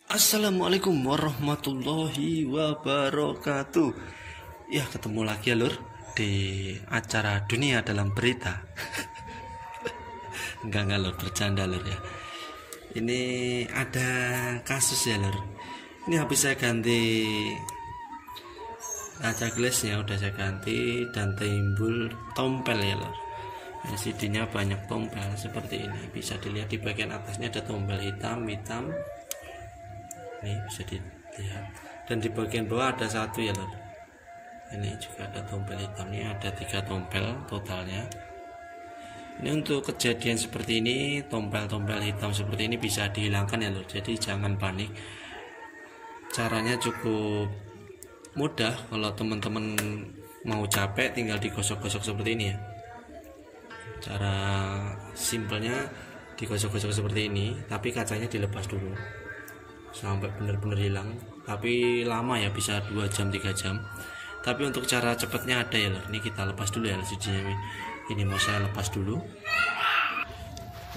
Assalamualaikum warahmatullahi wabarakatuh. Ya, ketemu lagi ya lur di acara Dunia Dalam Berita. Enggak lur, bercanda lur ya. Ini ada kasus ya lur. Ini habis saya ganti kaca gelasnya, udah saya ganti dan timbul tompel ya lur. LCD-nya banyak tompel seperti ini. Bisa dilihat di bagian atasnya ada tompel hitam. Ini bisa dilihat, dan di bagian bawah ada satu ya lor. Ini juga ada tompel hitam, ini ada 3 tompel totalnya. Ini untuk kejadian seperti ini, tompel-tompel hitam seperti ini bisa dihilangkan ya lor. Jadi jangan panik, caranya cukup mudah. Kalau teman-teman mau capek tinggal digosok-gosok seperti ini ya. Cara simpelnya digosok-gosok seperti ini, tapi kacanya dilepas dulu sampai benar-benar hilang, tapi lama ya, bisa 2 jam 3 jam. Tapi untuk cara cepatnya ada ya lor. Ini kita lepas dulu ya LCD-nya. Ini mau saya lepas dulu.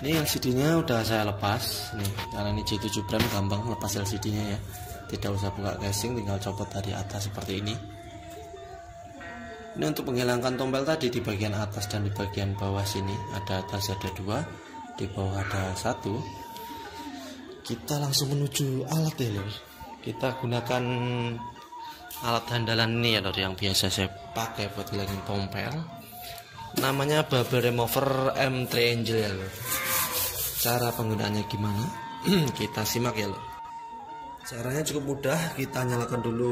Ini LCD-nya udah saya lepas nih, karena ini J7 Prime, gampang lepas LCD-nya ya. Tidak usah buka casing, tinggal copot dari atas seperti ini. Ini untuk menghilangkan tompel tadi di bagian atas dan di bagian bawah sini. Ada atas ada 2, di bawah ada 1. Kita langsung menuju alat ya lor. Kita gunakan alat handalan ini ya lor, yang biasa saya pakai buat hilangin tompel. Namanya bubble remover M3 Angel ya lor. Cara penggunaannya gimana? Kita simak ya lor. Caranya cukup mudah. Kita nyalakan dulu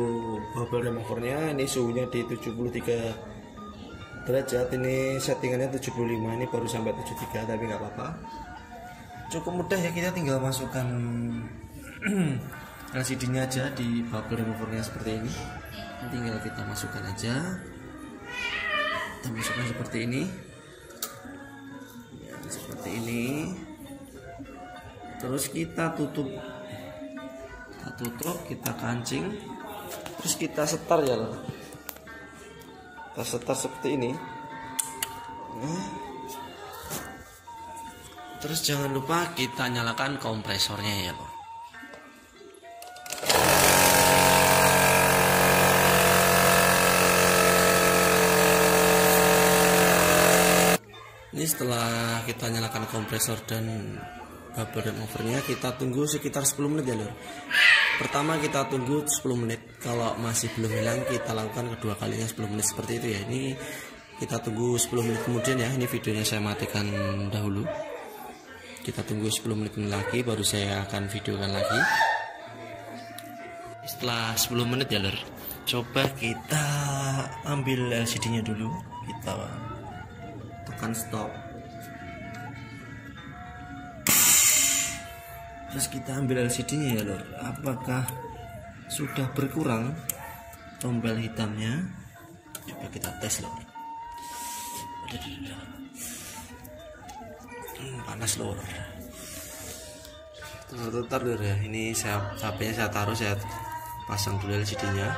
bubble removernya. Ini suhunya di 73 derajat. Ini settingannya 75. Ini baru sampai 73, tapi nggak apa-apa. Cukup mudah ya, kita tinggal masukkan LCD-nya aja di bubble removernya seperti ini. Tinggal kita masukkan aja. Kita masukkan seperti ini. Ya, seperti ini. Terus kita tutup. Kita kancing, terus kita setar ya loh. Kita setar seperti ini. Terus jangan lupa kita nyalakan kompresornya ya loh. Ini setelah kita nyalakan kompresor dan bubble removernya, kita tunggu sekitar 10 menit ya lor. Pertama kita tunggu 10 menit, kalau masih belum hilang kita lakukan kedua kalinya 10 menit seperti itu ya. Ini kita tunggu 10 menit kemudian ya. Ini videonya saya matikan dahulu. Kita tunggu 10 menit lagi, baru saya akan videokan lagi. Setelah 10 menit ya lor, coba kita ambil LCD-nya dulu. Kita tekan stop. Terus kita ambil LCD-nya ya lor. Apakah sudah berkurang tombol hitamnya? Coba kita tes lor. Panas lor. Bentar lor ya. Ini HP-nya saya taruh, saya pasang dulu LCD-nya.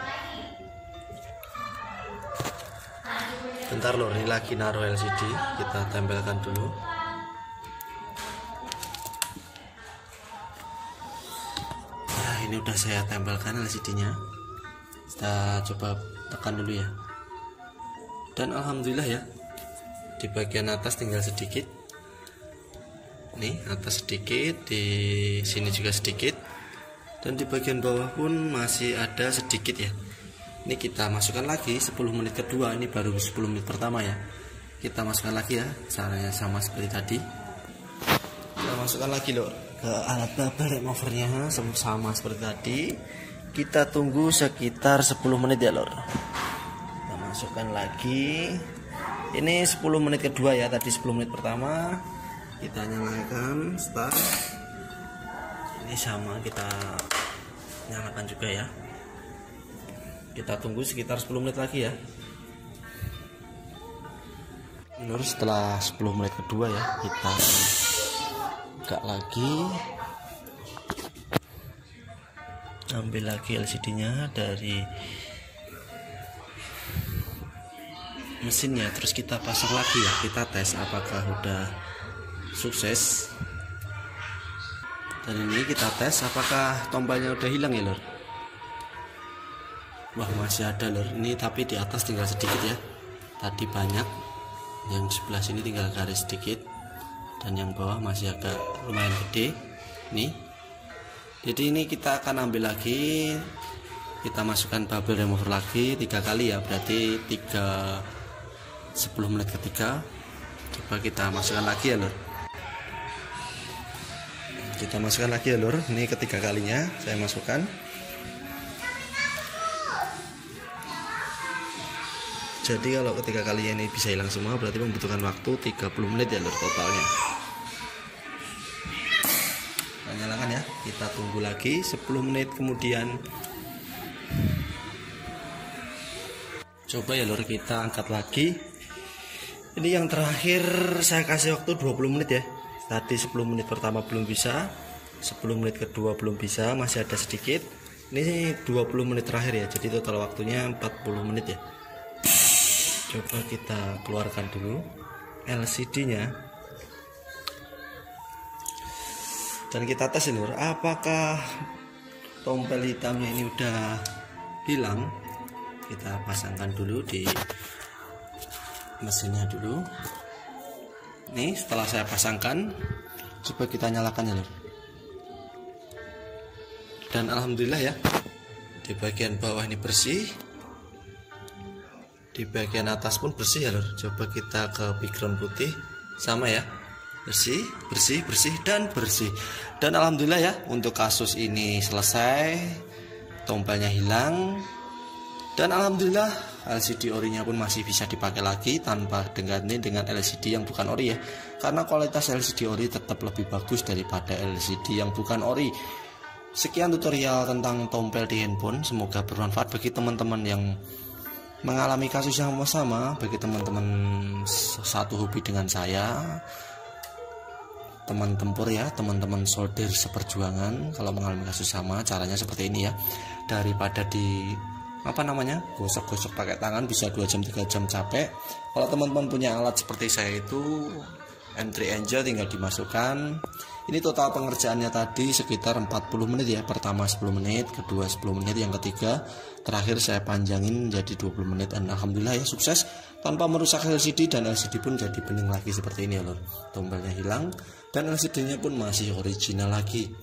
Bentar lor, ini lagi naruh LCD. Kita tempelkan dulu. Ini udah saya tempelkan LCD-nya. Kita coba tekan dulu ya. Dan alhamdulillah ya, di bagian atas tinggal sedikit. Nih, atas sedikit, di sini juga sedikit. Dan di bagian bawah pun masih ada sedikit ya. Ini kita masukkan lagi 10 menit kedua. Ini baru 10 menit pertama ya. Kita masukkan lagi ya. Caranya sama seperti tadi. Kita masukkan lagi loh ke alat bubble removernya, sama seperti tadi. Kita tunggu sekitar 10 menit ya lor. Kita masukkan lagi. Ini 10 menit kedua ya, tadi 10 menit pertama. Kita nyalakan start. Ini sama, kita nyalakan juga ya. Kita tunggu sekitar 10 menit lagi ya lor. Setelah 10 menit kedua ya, kita buka lagi, ambil lagi LCD-nya dari mesinnya, terus kita pasang lagi ya. Kita tes apakah udah sukses. Dan ini kita tes apakah tompelnya udah hilang ya lor. Wah, masih ada lor, ini tapi di atas tinggal sedikit ya, tadi banyak, yang sebelah sini tinggal garis sedikit, dan yang bawah masih agak lumayan gede nih. Jadi ini kita akan ambil lagi, kita masukkan bubble remover lagi 3 kali ya, berarti 10 menit ketiga. Coba kita masukkan lagi ya lor, kita masukkan lagi ya lor, ini ketiga kalinya saya masukkan. Jadi kalau ketiga kalinya ini bisa hilang semua, berarti membutuhkan waktu 30 menit ya lor totalnya. Kita nyalakan ya, kita tunggu lagi 10 menit kemudian. Coba ya lor, kita angkat lagi. Ini yang terakhir saya kasih waktu 20 menit ya. Tadi 10 menit pertama belum bisa, 10 menit kedua belum bisa, masih ada sedikit. Ini 20 menit terakhir ya, jadi total waktunya 40 menit ya. Coba kita keluarkan dulu LCD-nya. Dan kita tes lur, apakah tompel hitamnya ini udah hilang. Kita pasangkan dulu di mesinnya dulu. Nih setelah saya pasangkan, coba kita nyalakan ya lur. Dan alhamdulillah ya, di bagian bawah ini bersih, di bagian atas pun bersih ya lur. Coba kita ke background putih, sama ya, bersih, bersih, bersih, dan bersih. Dan alhamdulillah ya, untuk kasus ini selesai, tompelnya hilang. Dan alhamdulillah LCD orinya pun masih bisa dipakai lagi tanpa diganti dengan LCD yang bukan ori ya, karena kualitas LCD ori tetap lebih bagus daripada LCD yang bukan ori. Sekian tutorial tentang tompel di handphone, semoga bermanfaat bagi teman-teman yang mengalami kasus yang sama, bagi teman-teman satu hobi dengan saya, teman tempur ya, teman-teman solder seperjuangan. Kalau mengalami kasus sama, caranya seperti ini ya, daripada di gosok-gosok pakai tangan bisa 2 jam 3 jam capek. Kalau teman-teman punya alat seperti saya itu M3 Angel, tinggal dimasukkan. Ini total pengerjaannya tadi sekitar 40 menit ya. Pertama 10 menit, kedua 10 menit, yang ketiga terakhir saya panjangin jadi 20 menit. Dan alhamdulillah ya, sukses tanpa merusak LCD, dan LCD pun jadi bening lagi seperti ini ya lor. Tombelnya hilang dan LCD-nya pun masih original lagi.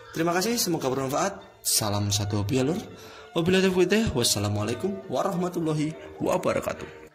Terima kasih, semoga bermanfaat. Salam satu hobi ya lor. Wassalamualaikum warahmatullahi wabarakatuh.